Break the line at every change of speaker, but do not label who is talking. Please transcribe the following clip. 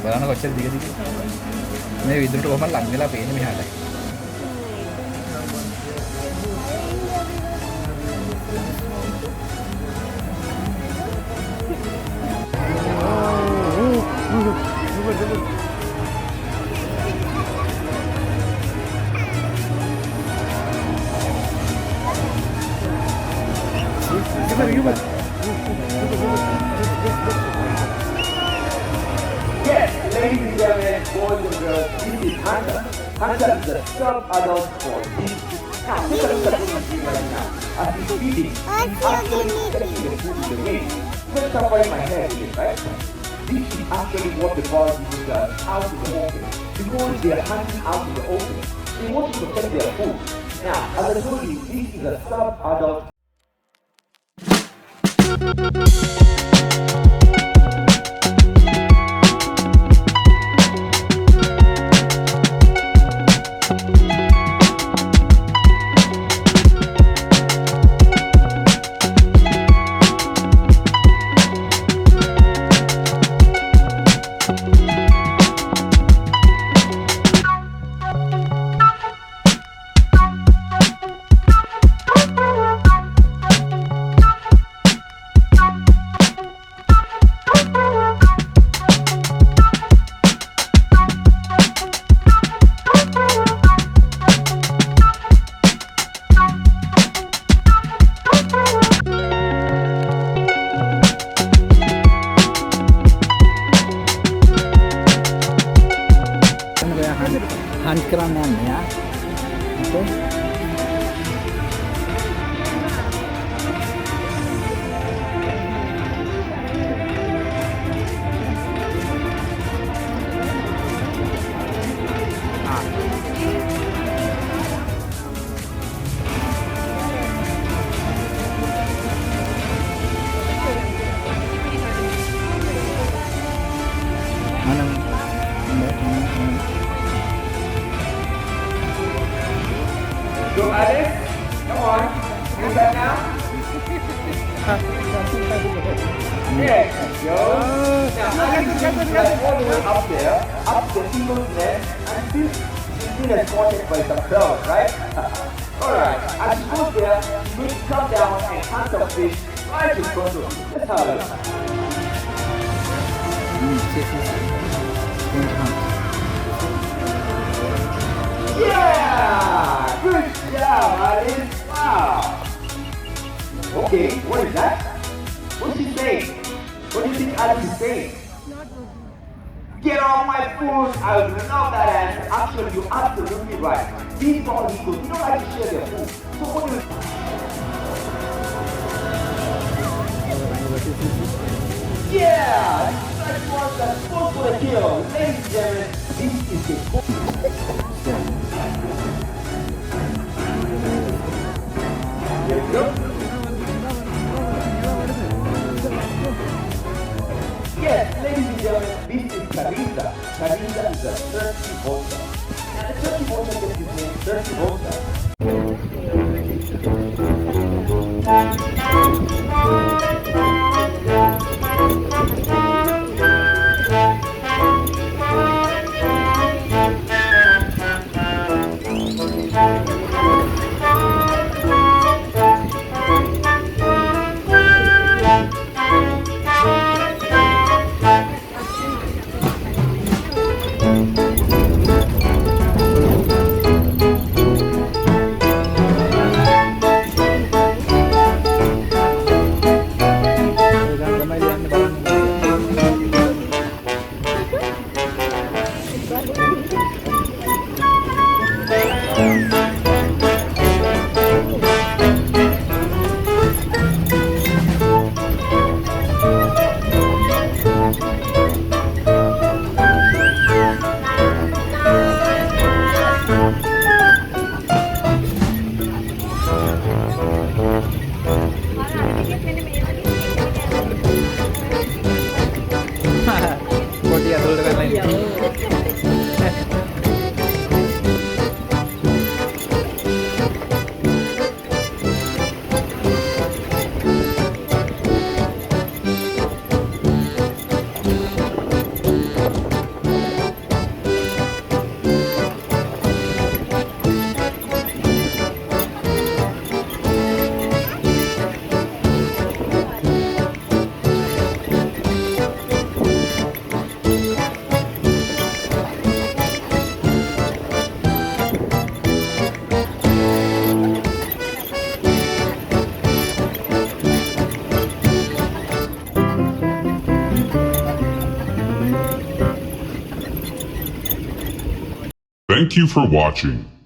බලන්න කොච්චර දිගද කියලා. මේ විදුරට කොහමද ලං වෙලා පේන්නේ මෙහාට.
Yes, ladies and gentlemen, boys and girls, this is Hunter. Hunter is a sub-adult sport. Now, look at the movie right now. As he's feeding, he's actually taking the food in the way. Look covering my head here, right? This is actually what the ball does out in the open. Because they are hunting out in the open, they want to protect their food. Now, as I told you, this is a sub-adult.
hunt කරන්න යන්නේ යා. Okay.
Go Alice, come on, move that now. There you go. Now Alice is like all the way up there, up the eagle's nest, and this is being escorted by some clouds, right? Alright, as you go there, you need to come down and hunt some fish right in front of you. Let's have a look. Yeah! Good job, Alice! Wow! Okay, what is that? What's she saying? What do you think Alice is saying? Get off my food! I would love that answer. Actually, you're absolutely right. These bald eagles, they don't like to share their food. So what do you... Yeah! That's one that's full for the kill. Ladies and gentlemen, this is the... There you go. Yes, ladies and gentlemen, this is Carita. Carita is a turkey vulture. Now the turkey vulture gets his name turkey vulture.
Thank you for watching.